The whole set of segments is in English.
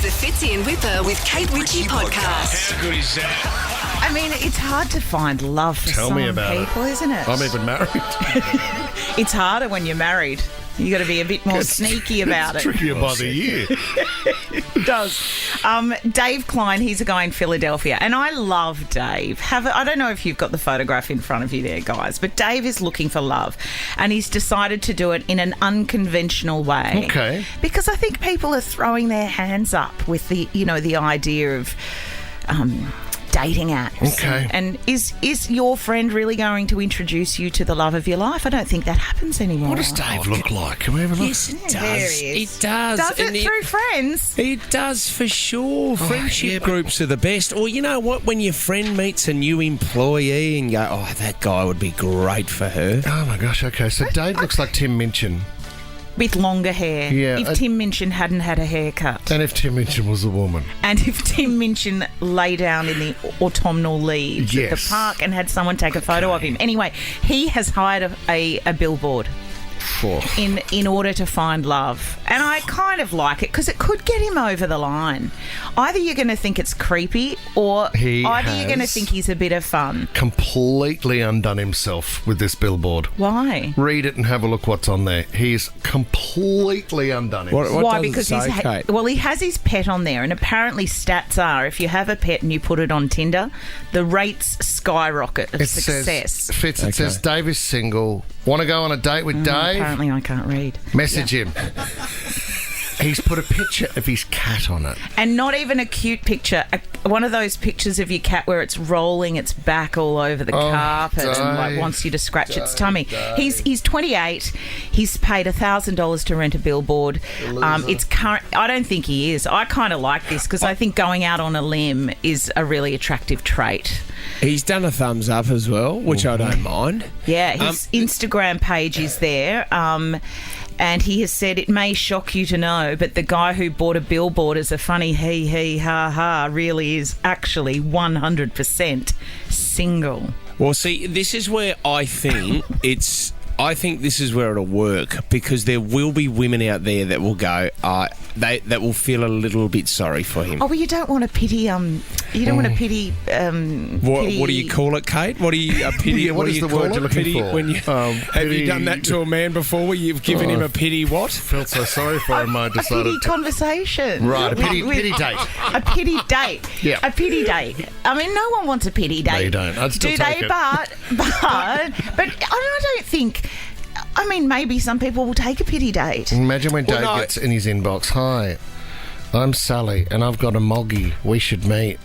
the Fitzy and Wippa with Kate Ritchie podcast. How good is that? I mean, it's hard to find love for Tell some me about people, isn't it? I'm even married. It's harder when you're married. You got to be a bit more sneaky about it. Trickier by the year. It does. Dave Klein, he's a guy in Philadelphia, and I love Dave. I don't know if you've got the photograph in front of you there, guys, but Dave is looking for love, and he's decided to do it in an unconventional way. Okay. Because I think people are throwing their hands up with the idea of dating apps. Okay. And is your friend really going to introduce you to the love of your life? I don't think that happens anymore. What does Dave look like? Can we have a look? Yes, it Yeah, there does. he is. It does. Does And it through friends? It does for sure. Friendship groups are the best. Or you know what? When your friend meets a new employee and you go, oh, that guy would be great for her. Oh, my gosh. Okay, so Dave looks like Tim Minchin. With longer hair. Yeah, If Tim Minchin hadn't had a haircut. And if Tim Minchin was a woman. And if Tim Minchin lay down in the autumnal leaves at the Yes. park and had someone take a photo of him. Anyway, he has hired a billboard in order to find love. And I kind of like it because it could get him over the line. Either you're going to think it's creepy or you're going to think he's a bit of fun. Completely undone himself with this billboard. Why? Read it and have a look what's on there. He's completely undone himself. What Why? does it Because say, Kate? he has his pet on there, and apparently stats are if you have a pet and you put it on Tinder, the rates skyrocket of success. It says Dave is single. Want to go on a date with Dave? Apparently, I can't read. Message him. He's put a picture of his cat on it. And not even a cute picture. One of those pictures of your cat where it's rolling its back all over the carpet and wants you to scratch its tummy. He's 28. He's paid $1,000 to rent a billboard. It's current. I don't think he is. I kind of like this because I think going out on a limb is a really attractive trait. He's done a thumbs up as well, which I don't mind. Yeah, his Instagram page is there. And he has said, it may shock you to know, but the guy who bought a billboard as a funny hee ha ha really is actually 100% single. Well, see, this is where I think I think this is where it'll work because there will be women out there that will go, that will feel a little bit sorry for him. Oh, well, you don't want to pity. You don't want to pity. What do you call it, Kate? What do you pity? What do is you the call word it? you're looking Pity for? When you, have you done that to a man before? Where you've given him a pity? What? Felt so sorry for him. I A decided pity conversation. Right, a pity date. A pity date. Yeah. A pity date. I mean, no one wants a pity date. No, you don't. I'd still do take they? it. But I don't think. I mean, maybe some people will take a pity date. Imagine when Dave gets in his inbox, hi, I'm Sally and I've got a moggy. We should meet.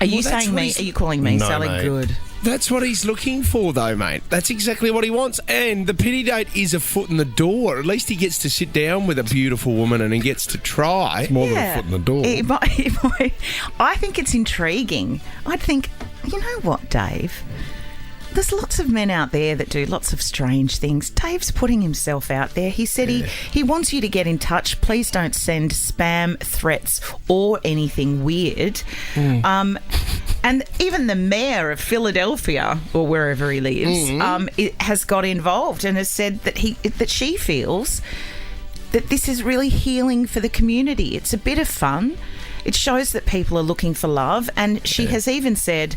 Are you Well, that's saying what me? he's- Are you calling me No, Sally? mate. Good. That's what he's looking for, though, mate. That's exactly what he wants. And the pity date is a foot in the door. At least he gets to sit down with a beautiful woman and he gets to try. More than a foot in the door. I think it's intriguing. I'd think, you know what, Dave? There's lots of men out there that do lots of strange things. Dave's putting himself out there. He said he wants you to get in touch. Please don't send spam, threats, or anything weird. And even the mayor of Philadelphia, or wherever he lives, has got involved and has said that she feels that this is really healing for the community. It's a bit of fun. It shows that people are looking for love, and she has even said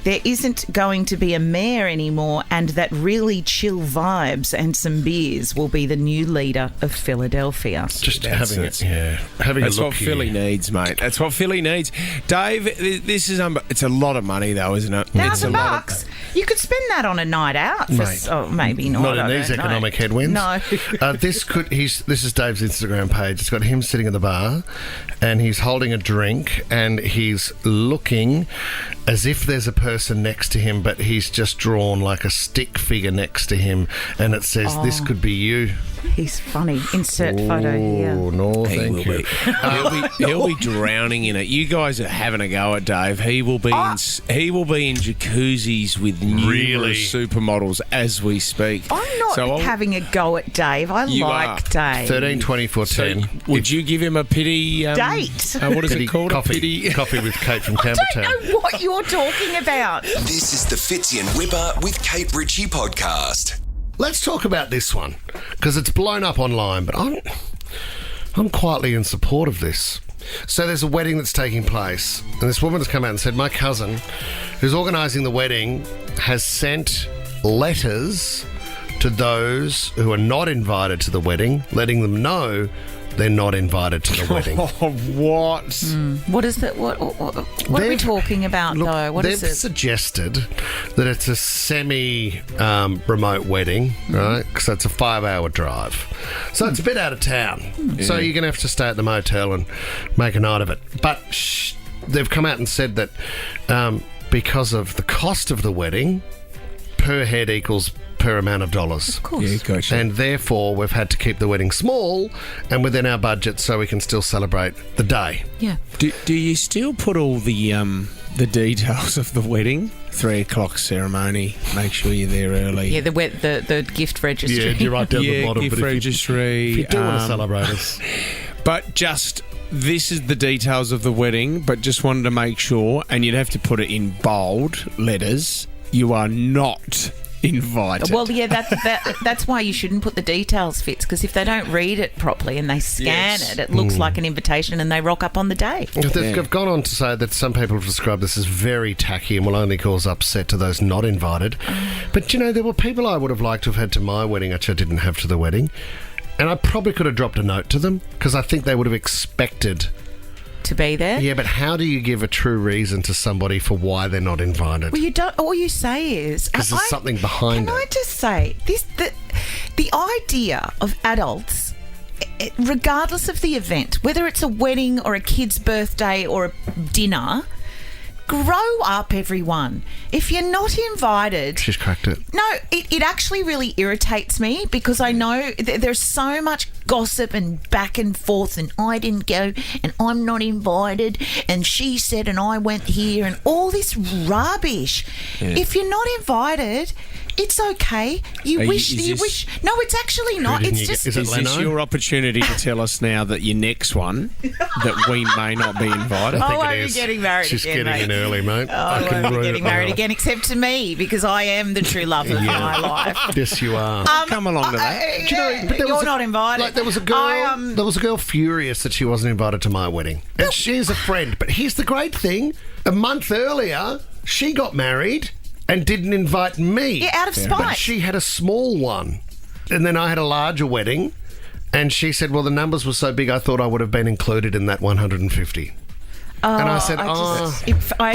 there isn't going to be a mayor anymore, and that really chill vibes and some beers will be the new leader of Philadelphia. Just That's having it. having That's a look what Philly here. needs, mate. That's what Philly needs. Dave, this is it's a lot of money, though, isn't it? It's a lot $1,000. You could spend that on a night out. Mate. Maybe not. Not I in these don't know. economic headwinds. No. This is Dave's Instagram page. It's got him sitting at the bar, and he's holding a drink, and he's looking as if there's a person next to him, but he's just drawn like a stick figure next to him, and it says, "This could be you." He's funny. Insert photo here. Oh no, He thank will you. be. He'll be drowning in it. You guys are having a go at Dave. He will be in jacuzzis with numerous supermodels as we speak. I'm not having a go at Dave. I You like are. Dave. 13, 24, 10. Would you give him a pity Date. What is Pity it called? coffee. A pity. Coffee with Kate from I Campbelltown. don't know what you're talking about. This is the Fitzy and Wippa with Kate Ritchie podcast. Let's talk about this one because it's blown up online, but I'm quietly in support of this. So there's a wedding that's taking place, and this woman has come out and said, my cousin, who's organising the wedding, has sent letters to those who are not invited to the wedding, letting them know they're not invited to the wedding. What? What is that? What are we talking about, though? What is They've it? suggested that it's a semi-remote wedding, right? Because it's a 5-hour drive. So it's a bit out of town. So you're going to have to stay at the motel and make a night of it. But they've come out and said that because of the cost of the wedding, per head equals per amount of dollars. Of course. Yeah, gotcha. And therefore, we've had to keep the wedding small and within our budget so we can still celebrate the day. Yeah. Do you still put all the details of the wedding? 3 o'clock ceremony. Make sure you're there early. Yeah, the gift registry. Yeah, you write down the bottom. Gift but registry. if you do want to celebrate us. But just, this is the details of the wedding, but just wanted to make sure, and you'd have to put it in bold letters, you are not invited. Well, yeah, that's why you shouldn't put the details, Fitz, because if they don't read it properly and they scan it looks like an invitation and they rock up on the day. They've gone on to say that some people have described this as very tacky and will only cause upset to those not invited. But, there were people I would have liked to have had to my wedding, which I didn't have to the wedding. And I probably could have dropped a note to them because I think they would have expected to be there. Yeah, but how do you give a true reason to somebody for why they're not invited? Well, you don't. All you say is because there's something behind it. Can I just say this? The idea of adults, regardless of the event, whether it's a wedding or a kid's birthday or a dinner. Grow up, everyone. If you're not invited... She's cracked it. No, it actually really irritates me because I know there's so much gossip and back and forth and I didn't go and I'm not invited and she said and I went here and all this rubbish. Yeah. If you're not invited... It's okay. You wish. No, it's actually not. It's just. Is this your opportunity to tell us now that your next one that we may not be invited? I won't be getting married She's again, getting in early, mate. I won't be getting married again, except to me because I am the true love of my life. Yes, you are. Come along to that. Do you know, but you're not invited. Like there was a girl. There was a girl furious that she wasn't invited to my wedding, and she's a friend. But here's the great thing: a month earlier, she got married. And didn't invite me. Yeah, out of spite. But she had a small one. And then I had a larger wedding. And she said, well, the numbers were so big, I thought I would have been included in that 150. And I said, I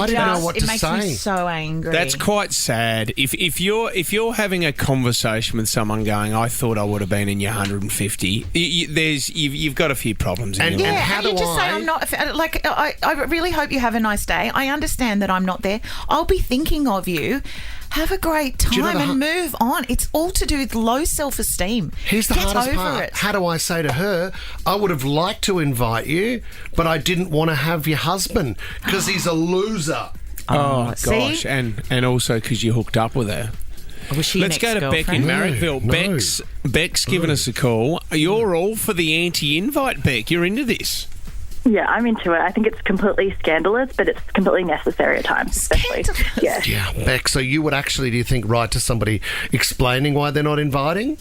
didn't know what to say. It makes me so angry. That's quite sad. If you're having a conversation with someone going, I thought I would have been in your 150, you've got a few problems in your life. And how do you just say I'm not? Like, I really hope you have a nice day. I understand that I'm not there. I'll be thinking of you. Have a great time and move on. It's all to do with low self-esteem. Here's the hardest part. How do I say to her, I would have liked to invite you, but I didn't want to have your husband because he's a loser. Oh, gosh. And also because you hooked up with her. Let's go to Beck in Marrickville. No. Beck's given us a call. You're all for the anti-invite, Beck. You're into this. Yeah, I'm into it. I think it's completely scandalous, but it's completely necessary at times. Especially. Yeah, Beck, so you would actually, do you think, write to somebody explaining why they're not inviting?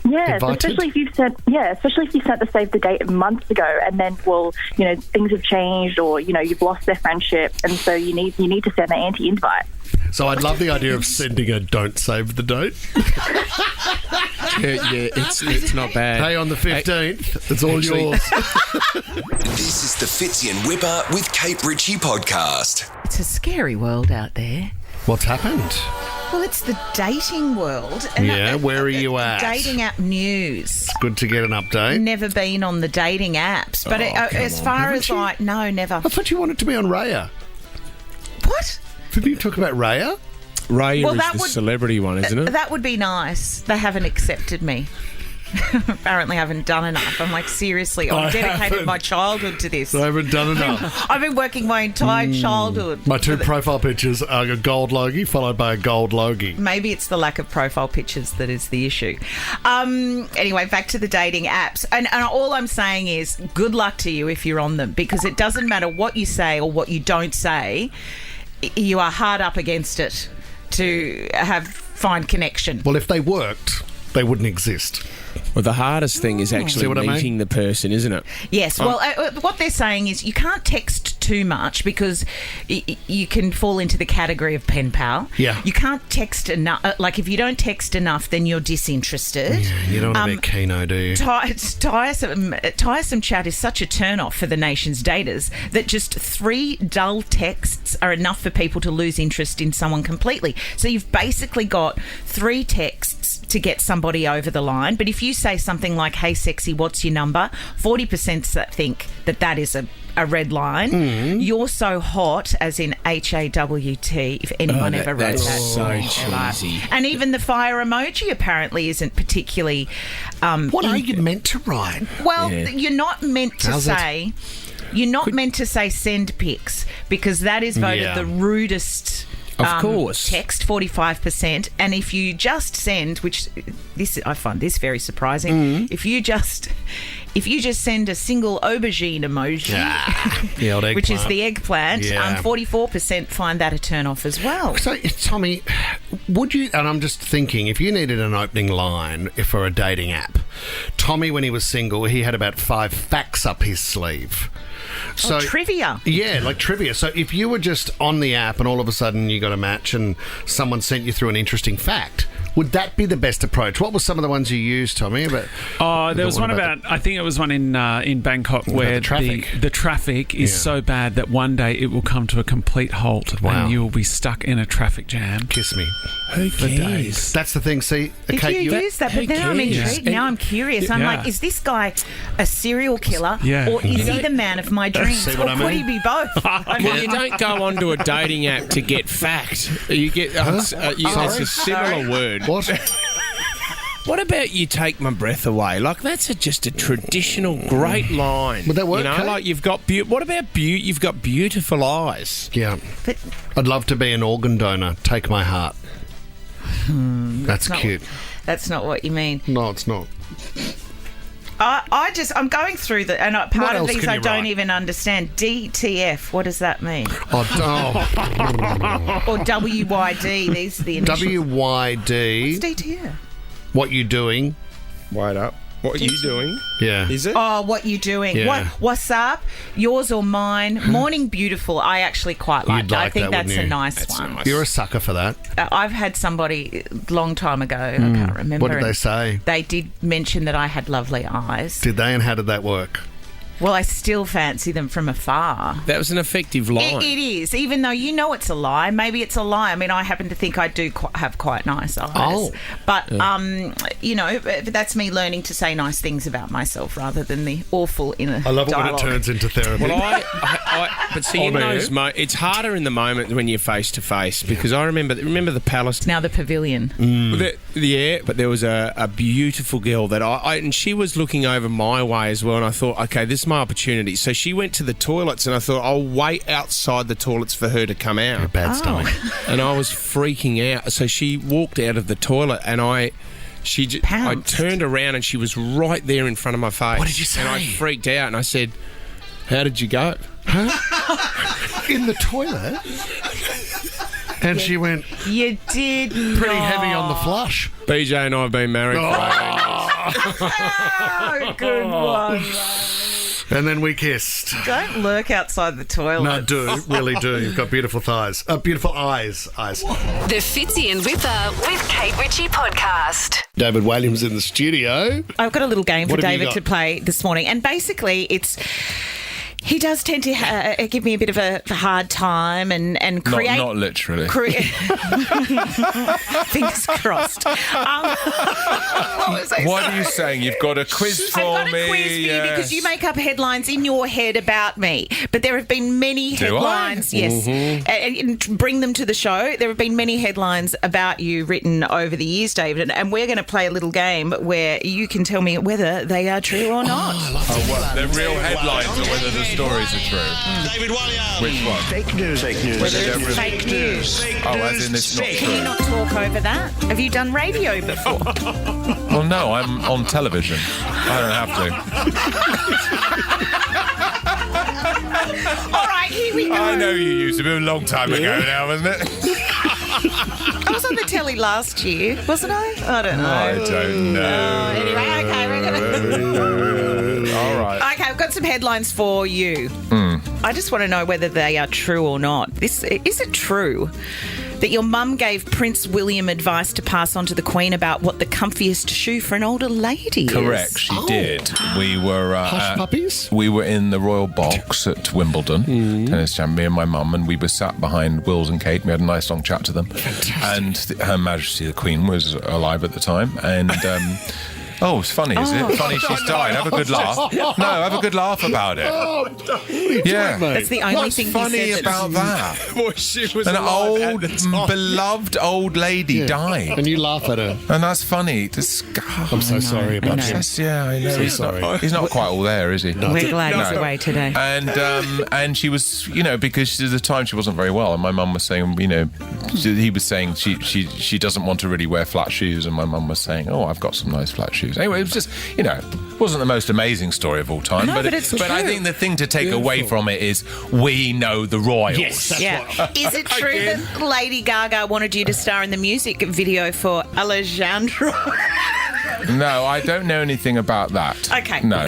Yes, especially if you sent the save the date months ago, and then things have changed, or you've lost their friendship, and so you need to send an anti-invite. So I'd love the idea of sending a don't save the date. yeah, it's not bad. Hey, on the 15th, it's all yours. This is the Fitzy and Wippa with Kate Ritchie podcast. It's a scary world out there. What's happened? Well, it's the dating world. And where are you at? Dating app news. Good to get an update. Never been on the dating apps. But no, never. I thought you wanted to be on Raya. What? Didn't you talk about Raya? Raya is the celebrity one, isn't it? That would be nice. They haven't accepted me. Apparently I haven't done enough. I'm like, seriously, I've dedicated my childhood to this. I haven't done enough. I've been working my entire childhood. My two profile pictures are a gold logie followed by a gold logie. Maybe it's the lack of profile pictures that is the issue. Anyway, back to the dating apps. And all I'm saying is good luck to you if you're on them, because it doesn't matter what you say or what you don't say. You are hard up against it to find connection. Well, if they worked, they wouldn't exist. Well, the hardest thing is actually meeting the person, isn't it? Yes. Well, what they're saying is you can't text too much because you can fall into the category of pen pal. Yeah. You can't text enough. Like, if you don't text enough, then you're disinterested. Yeah, you don't want to be keno, do you? Tiresome chat is such a turn-off for the nation's daters that just 3 dull texts are enough for people to lose interest in someone completely. So you've basically got 3 texts to get somebody over the line. But if you say something like, "Hey, sexy, what's your number?" 40% think that is a red line. You're so hot, as in HAWT, if anyone ever wrote that's that. so cheesy. And even the fire emoji apparently isn't particularly... What are you meant to write? Well, you're not meant to say... You're not meant to say send pics, because that is voted the rudest... Of course. Text, 45%. And if you just send, which I find this very surprising, if you just send a single aubergine emoji, which is the eggplant, 44% find that a turn off as well. So, Tommy, would you, and I'm just thinking, if you needed an opening line for a dating app, Tommy, when he was single, he had about 5 facts up his sleeve. So trivia. Yeah, like trivia. So if you were just on the app and all of a sudden you got a match and someone sent you through an interesting fact, would that be the best approach? What were some of the ones you used, Tommy? There was one about I think it was one in Bangkok where the traffic is so bad that one day it will come to a complete halt and you will be stuck in a traffic jam. Kiss me. Who For cares? days. That's the thing. See, Did Kate, you use that? But now I'm intrigued. Now I'm curious. I'm like, is this guy a serial killer, or is he the man of my dreams, See what or I could mean? he be both? Well, you don't go onto a dating app to get fact. You get it's a similar word. What? What about you take my breath away? Like, that's just a traditional great line. Would that work, You know, Kate? like you've got what about you've got beautiful eyes. Yeah. But I'd love to be an organ donor. Take my heart. That's cute. that's not what you mean. No, it's not. I'm going through and What part of else these can I you don't write? even understand. DTF, what does that mean? Oh. Or WYD, these are the initials. WYD. What's DTF? What you doing? Wait up. What are you doing? Yeah. Is it? Oh, what you doing? Yeah. What's up? Yours or mine? Morning beautiful. I actually quite like You'd that. I like think that, that's wouldn't a you? nice That's one. nice. You're a sucker for that. I've had somebody a long time ago. I can't remember. What did they and say? They did mention that I had lovely eyes. Did they, and how did that work? Well, I still fancy them from afar. That was an effective line. It is, even though you know it's a lie. Maybe it's a lie. I mean, I happen to think I do have quite nice eyes. Oh. But, you know, that's me learning to say nice things about myself rather than the awful inner I love it dialogue. when it turns into therapy. Well, but see, in those it's harder in the moment when you're face to face, because I remember the palace. Now the pavilion. Yeah, but there was a beautiful girl that and she was looking over my way as well, and I thought, okay, this is my opportunity. So she went to the toilets, and I thought, I'll wait outside the toilets for her to come out. Bad stomach. And I was freaking out. So she walked out of the toilet, and I turned around, and she was right there in front of my face. What did you say? And I freaked out, and I said, "How did you go?" In the toilet? And she went You did pretty heavy on the flush. BJ and I have been married for 18 years. Oh, good one. And then we kissed. Don't lurk outside the toilet. No, do. Really do. You've got beautiful thighs. Beautiful eyes. The Fitzy and Wippa with Kate Ritchie podcast. David Walliams in the studio. I've got a little game for What have you David got? to play this morning. And basically, he does tend to give me a bit of a hard time and create... Not literally. Fingers crossed. What are you saying? You've got a quiz for me? I've got a quiz for you because you make up headlines in your head about me. But there have been many headlines. Yes. And bring them to the show. There have been many headlines about you written over the years, David. And we're going to play a little game where you can tell me whether they are true or not. They're real headlines or whether the stories are true. David Walliams. Which one? Fake news. Whether it's fake news. Oh, as in it's not Can you true. not talk over that? Have you done radio before? Well, no, I'm on television. I don't have to. All right, here we go. I know you used to be a long time ago now, wasn't it? I was on the telly last year, wasn't I? I don't know. I don't know. Anyway, okay, we're gonna. All right. Okay, I've got some headlines for you. I just want to know whether they are true or not. Is it true that your mum gave Prince William advice to pass on to the Queen about what the comfiest shoe for an older lady is? Correct, she did. We were Hush puppies? We were in the Royal Box at Wimbledon, tennis champ, me and my mum, and we were sat behind Wills and Kate. We had a nice long chat to them. Fantastic. And Her Majesty the Queen was alive at the time, and oh, it's funny, is it? Funny she's died. Have a good laugh. No, have a good laugh about it. Yeah. That's the only What's thing funny he said about that? Well, she was An alive at old, the time. beloved old lady died. And you laugh at her. And that's funny. I'm so sorry about that. Yeah, I know. He's not quite all there, is he? We're glad he's away today. And she was, because at the time she wasn't very well, and my mum was saying, he was saying she doesn't want to really wear flat shoes, and my mum was saying, oh, I've got some nice flat shoes. Anyway, it was just, wasn't the most amazing story of all time, No, but I think the thing to take away from it is we know the royals. Yes, that's right. Is it true that Lady Gaga wanted you to star in the music video for Alejandro? No, I don't know anything about that. Okay. No.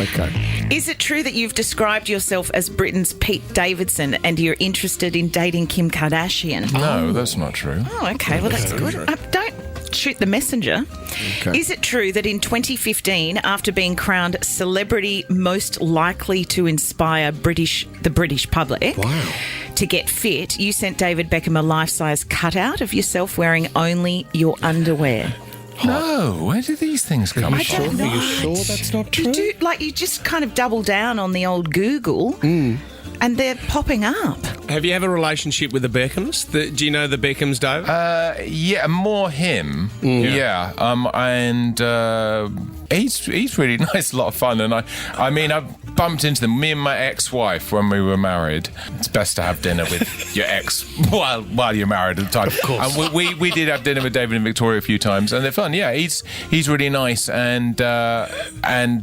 Okay. Is it true that you've described yourself as Britain's Pete Davidson and you're interested in dating Kim Kardashian? No, that's not true. Oh, okay. Well, that's good. Don't shoot the messenger. Okay. Is it true that in 2015, after being crowned celebrity most likely to inspire the British public to get fit, you sent David Beckham a life-size cutout of yourself wearing only your underwear? No, where do these things come I from? don't know. Are you sure that's not true? You just kind of double down on the old Google and they're popping up. Have you have a relationship with the Beckhams? Do you know the Beckhams, Dave? Yeah, more him. Yeah. And he's really nice, a lot of fun. And I've bumped into them. Me and my ex-wife, when we were married, it's best to have dinner with your ex while you're married at the time. Of course. And we did have dinner with David and Victoria a few times, and they're fun. Yeah, he's really nice, and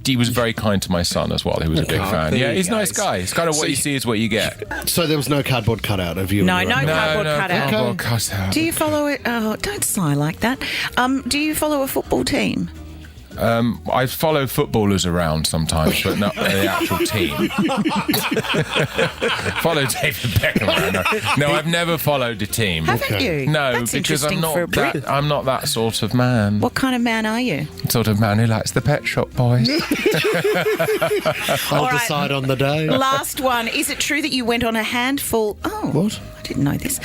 he was very kind to my son as well. He was a big fan. Yeah, he's a nice guy. It's kind of what you see is what you get. So there was no cardboard cutout of you? No cardboard cutout. Cardboard cutout. Do you follow it? Oh, don't sigh like that. Do you follow a football team? I follow footballers around sometimes, but not the actual team. Follow David Beckham around. No, I've never followed a team. Haven't you? No, That's because I'm interesting for a not Brit. I'm not that sort of man. What kind of man are you? Sort of man who likes the Pet Shop Boys. I'll All right. decide on the day. Last one. Is it true that you went on a handful... Oh. What? I didn't know this.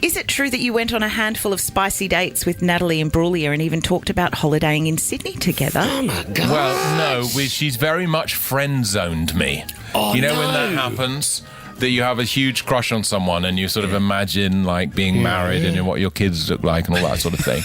Is it true that you went on a handful of spicy dates with Natalie Imbruglia and even talked about holidaying in Sydney together? Oh, my God. Well, no, she's very much friend-zoned me. Oh, when no. that happens? That you have a huge crush on someone and you sort of imagine being married and what your kids look like and all that sort of thing.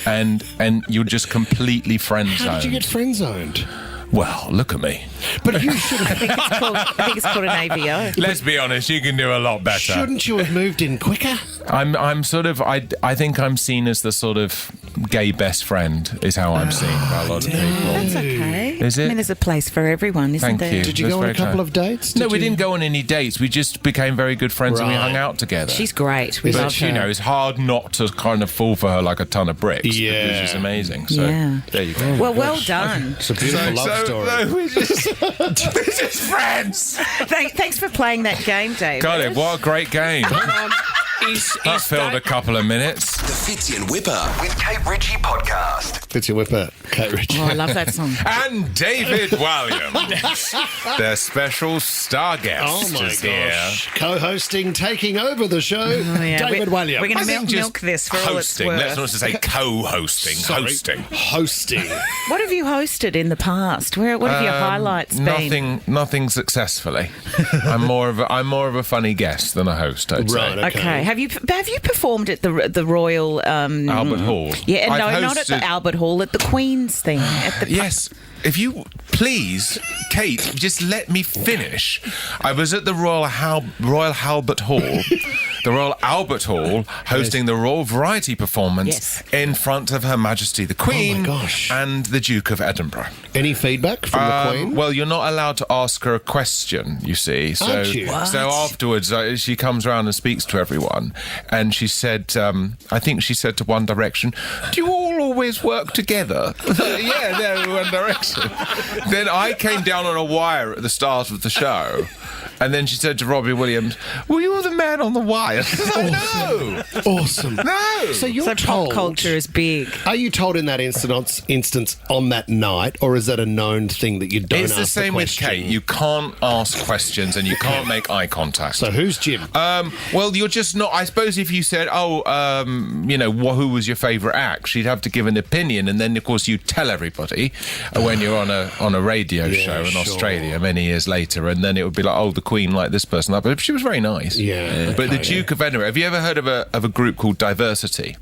and you're just completely friend-zoned. How did you get friend-zoned? Well, look at me. But you should have... I think it's called an AVO. Let's be honest, you can do a lot better. Shouldn't you have moved in quicker? I'm sort of... I think I'm seen as the sort of gay best friend is how I'm seen by a lot of people. That's okay. Is it? There's a place for everyone, isn't Thank there? you. Did you That's go on a very couple kind. of dates? No, we didn't go on any dates. We just became very good friends and we hung out together. She's great. We But, love her. it's hard not to kind of fall for her like a ton of bricks. Yeah. Because she's amazing. So, Yeah. there you go. Well done. It's a beautiful love story. No, we're just friends. Thanks for playing that game, Dave. Got it. What a great game. That filled a couple of minutes. The Fitzy and Wippa with Kate Ritchie podcast. Fitzy Wippa, Kate Ritchie. Oh, I love that song. And David Walliams, their special star guest, Oh my is here. gosh. Co-hosting, taking over the show, yeah. David Walliams. We're going I to think milk this for all it's hosting. worth. Let's not just say co-hosting. Sorry. Hosting. What have you hosted in the past? What have your highlights been? Nothing successfully. I'm more of a funny guest than a host, I'd say. Right, Okay. Have you performed at the Royal Albert Hall. Yeah, I've not at the hosted- Albert Hall, at the Queen's thing. At the Yes. If you please, Kate, just let me finish. I was at the Royal Albert Hall. The Royal Albert Hall hosting the Royal Variety performance in front of Her Majesty the Queen and the Duke of Edinburgh. Any feedback from the Queen? Well, you're not allowed to ask her a question, you see. So afterwards, she comes around and speaks to everyone, and she said, I think she said to One Direction, "Do you all always work together?" Yeah, no, One Direction. Then I came down on a wire at the start of the show. And then she said to Robbie Williams, "Well, you were the man on the wire." No. Awesome. No. So you're told, pop culture is big. Are you told in that instance on that night, or is that a known thing that you don't ask It's the same with Kate. You can't ask questions and you can't make eye contact. So who's Jim? Well, you're just not... I suppose if you said, who was your favourite act, she'd have to give an opinion, and then, of course, you tell everybody when you're on a radio show in Australia many years later, and then it would be like, oh, the Queen liked this person, that, but she was very nice. Yeah. But the Duke of Edinburgh, have you ever heard of a group called Diversity?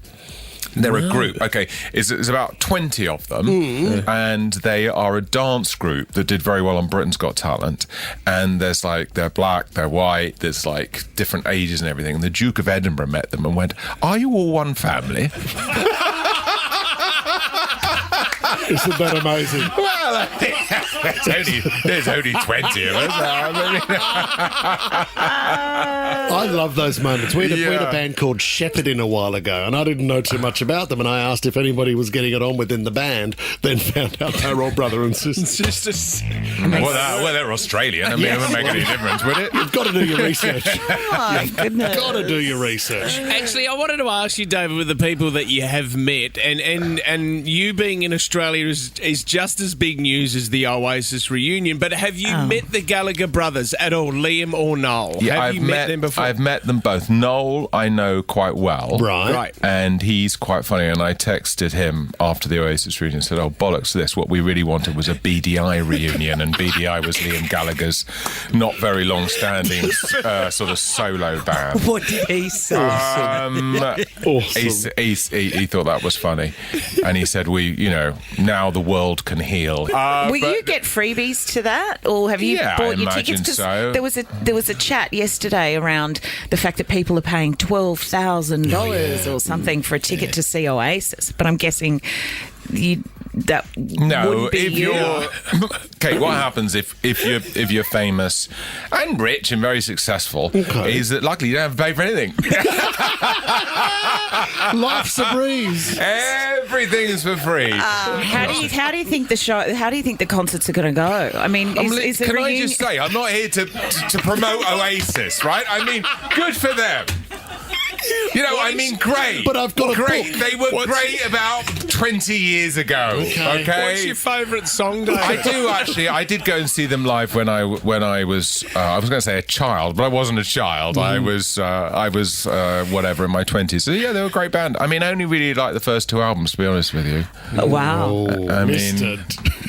They're a group, it's about 20 of them, and they are a dance group that did very well on Britain's Got Talent, and there's like, they're black, they're white, there's like different ages and everything, and the Duke of Edinburgh met them and went, "Are you all one family?" Isn't that amazing? Well, there's only 20 of us. I love those moments. We had a band called Shepherd in a while ago, and I didn't know too much about them, and I asked if anybody was getting it on within the band, then found out they were all brother and sister. Well, they're Australian. I mean, it wouldn't make any difference, would it? You've got to do your research. Oh, goodness. You've got to do your research. Actually, I wanted to ask you, David, with the people that you have met, and you being in Australia is just as big news as the Oasis reunion, but have you met the Gallagher brothers at all, Liam or Noel? Yeah, have you met them before? I've met them both. Noel, I know quite well. Right. And he's quite funny, and I texted him after the Oasis reunion and said, "Oh, bollocks to this. What we really wanted was a BDI reunion," and BDI was Liam Gallagher's not very long-standing sort of solo band. What did he say? Awesome. He thought that was funny, and he said, now the world can heal. Will you get freebies to that, or have you bought your tickets? Because so. there was a chat yesterday around the fact that people are paying $12,000 or something for a ticket to see Oasis, but I'm guessing wouldn't be you. Okay, what happens if you're famous and rich and very successul is that luckily you don't have to pay for anything. Life's a breeze. Everything's for free. How do you think the show? How do you think the concerts are going to go? I mean, is can I just say, I'm not here to promote Oasis, right? I mean, good for them. Great. But I've got great. They were great about 20 years ago. Okay. What's your favourite song, David? I do actually. I did go and see them live when I was. I was going to say a child, but I wasn't a child. I was whatever in my 20s. So yeah, they were a great band. I mean, I only really liked the first two albums, to be honest with you. Oh, wow. I mean,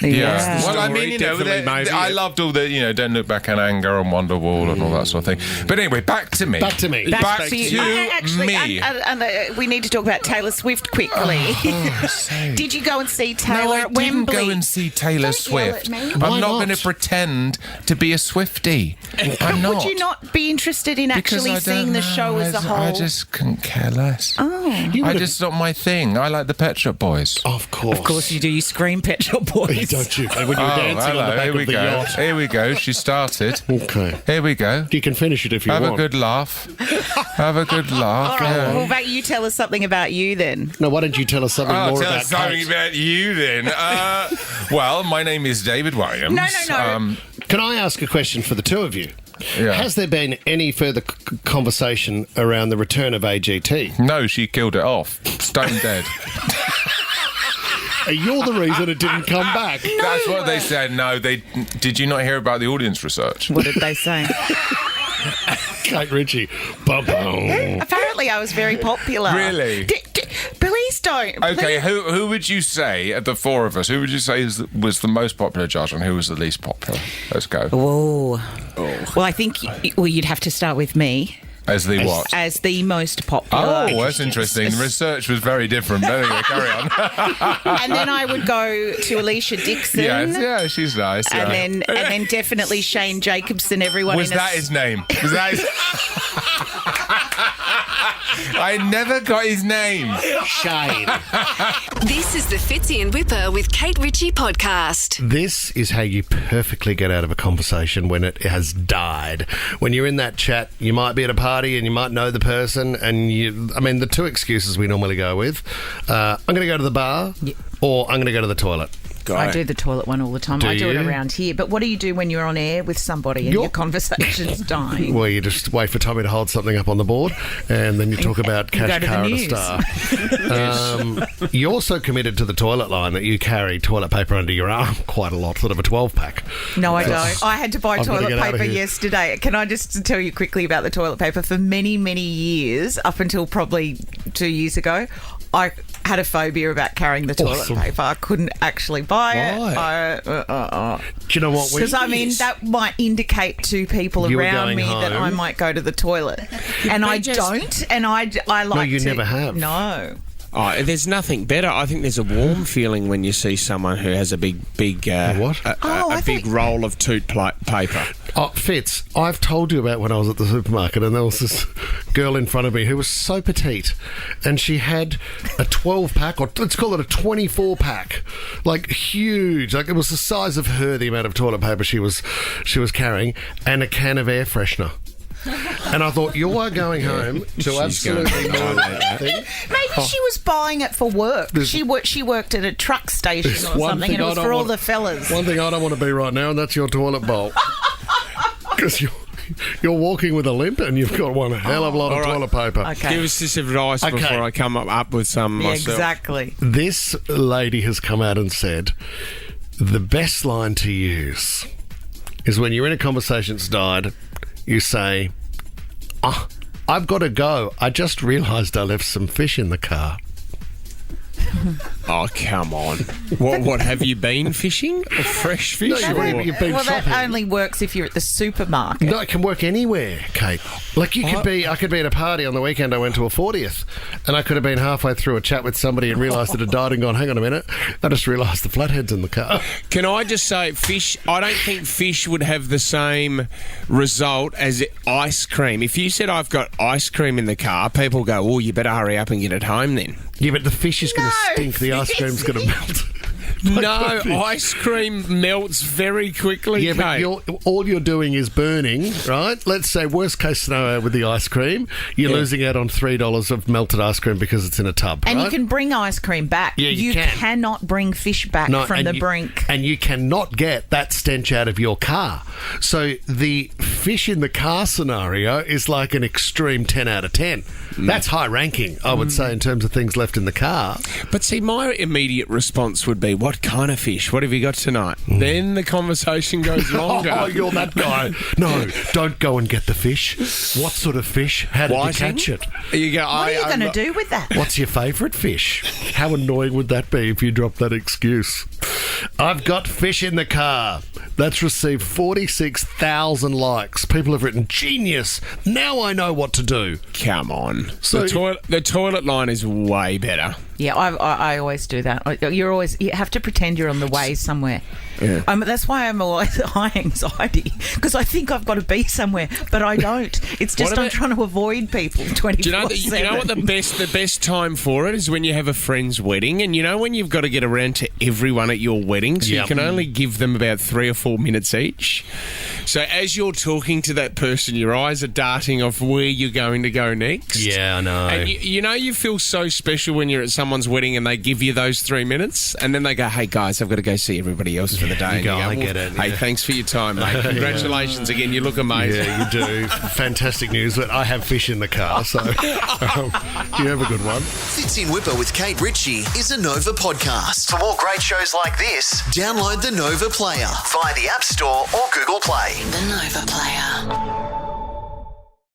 yeah. Well, I mean, I loved all the, Don't Look Back in Anger and Wonderwall and all that sort of thing. But anyway, back to me. Back to me. Me. And we need to talk about Taylor Swift quickly. Did you go and see Taylor at Wembley? No, I didn't go and see Taylor Swift. I'm not going to pretend to be a Swiftie. I'm not. Would you not be interested in actually seeing the show as a whole? I just couldn't care less. It's not my thing. I like the Pet Shop Boys. Of course. Of course you do. You scream Pet Shop Boys. Don't you? When you were dancing on the back of the yacht. Here we go. She started. Okay. Here we go. You can finish it if you want. Have a good laugh. Have a good laugh. All right. Well, about you tell us something about you then. No, why don't you tell us something more about Kate? Tell us something about you then. Well, my name is David Walliams. No. Can I ask a question for the two of you? Yeah. Has there been any further conversation around the return of AGT? No, she killed it off. Stone dead. You're the reason it didn't come back. No. That's what they said. No, did you not hear about the audience research? What did they say? Kate Ritchie. Apparently I was very popular. Really? Please don't. Okay, who would you say, of the four of us, who would you say was the most popular judge and who was the least popular? Let's go. Whoa. Well, I think you'd have to start with me. As the what? As the most popular. Oh, that's interesting. The research was very different. But anyway, carry on. And then I would go to Alicia Dixon. Yeah, she's nice. Yeah. And then definitely Shane Jacobson. Everyone was that his name? Was that his... I never got his name. Shane. This is the Fitzy and Wippa with Kate Ritchie podcast. This is how you perfectly get out of a conversation when it has died. When you're in that chat, you might be at a party and you might know the person, and the two excuses we normally go with. I'm going to go to the bar, or I'm going to go to the toilet. I do the toilet one all the time. I do it around here. But what do you do when you're on air with somebody and your conversation's dying? Well, you just wait for Tommy to hold something up on the board, and then you talk about Cash Car and a Star. You're so committed to the toilet line that you carry toilet paper under your arm quite a lot, sort of a 12-pack. No, I don't. I had to buy toilet paper yesterday. Can I just tell you quickly about the toilet paper? For many, many years, up until probably 2 years ago, I had a phobia about carrying the toilet paper. I couldn't actually buy it. Why? Do you know what? Because that might indicate to people around me that I might go to the toilet, and I don't. And I like. No, you never have. No. Oh, there's nothing better. I think there's a warm feeling when you see someone who has a big roll of paper. Oh, Fitz, I've told you about when I was at the supermarket, and there was this girl in front of me who was so petite, and she had a 12-pack, or let's call it a 24-pack, like huge, like it was the size of her, the amount of toilet paper she was carrying, and a can of air freshener. And I thought, you are going home to absolutely know that thing. Maybe she was buying it for work. She worked at a truck station or something, and it was for all the fellas. One thing I don't want to be right now, and that's your toilet bowl. Because you're walking with a limp, and you've got one hell of a lot of toilet paper. Okay. Give us this advice before I come up with some myself. Exactly. This lady has come out and said, the best line to use is when you're in a conversation that's died, you say, I've got to go. I just realised I left some fish in the car. Oh, come on. What have you been fishing? Fresh fish? No, you've been shopping. That only works if you're at the supermarket. No, it can work anywhere, Kate. Like I could be at a party on the weekend. I went to a 40th, and I could have been halfway through a chat with somebody and realised it had died and gone, hang on a minute, I just realised the flathead's in the car. Can I just say, fish, I don't think fish would have the same result as ice cream. If you said I've got ice cream in the car, people go, oh, you better hurry up and get it home then. Yeah, but the fish is going to stink. The ice cream's going to melt. No, ice cream melts very quickly, yeah, Kate. But all you're doing is burning, right? Let's say worst case scenario with the ice cream, you're losing out on $3 of melted ice cream because it's in a tub, and right? you can bring ice cream back. Yeah, you cannot bring fish back from the brink. And you cannot get that stench out of your car. So the fish in the car scenario is like an extreme 10 out of 10. That's high ranking, I would say, in terms of things left in the car. But see, my immediate response would be, what kind of fish? What have you got tonight? Then the conversation goes longer. Oh, you're that guy. No, don't go and get the fish. What sort of fish? How did you catch it? You go, what are you going to do with that? What's your favourite fish? How annoying would that be if you dropped that excuse? I've got fish in the car. That's received 46,000 likes. People have written, genius. Now I know what to do. Come on. So the toilet line is way better. Yeah, I always do that. You have to pretend you're on the way somewhere. Yeah. That's why I'm always high anxiety, because I think I've got to be somewhere, but I don't. It's just I'm trying to avoid people 24/7. Do you know what the best time for it is? When you have a friend's wedding, and you know when you've got to get around to everyone at your wedding, so you can only give them about 3 or 4 minutes each. So as you're talking to that person, your eyes are darting off where you're going to go next. Yeah, I know. And you feel so special when you're at someone's wedding and they give you those 3 minutes, and then they go, hey guys, I've got to go see everybody else for the day. I get it. Hey, thanks for your time, mate. Congratulations again. You look amazing. Yeah, you do. Fantastic news. But I have fish in the car, so you have a good one. Fitzy and Wippa with Kate Ritchie is a Nova podcast. For more great shows like this, download the Nova Player via the App Store or Google Play. The Nova Player.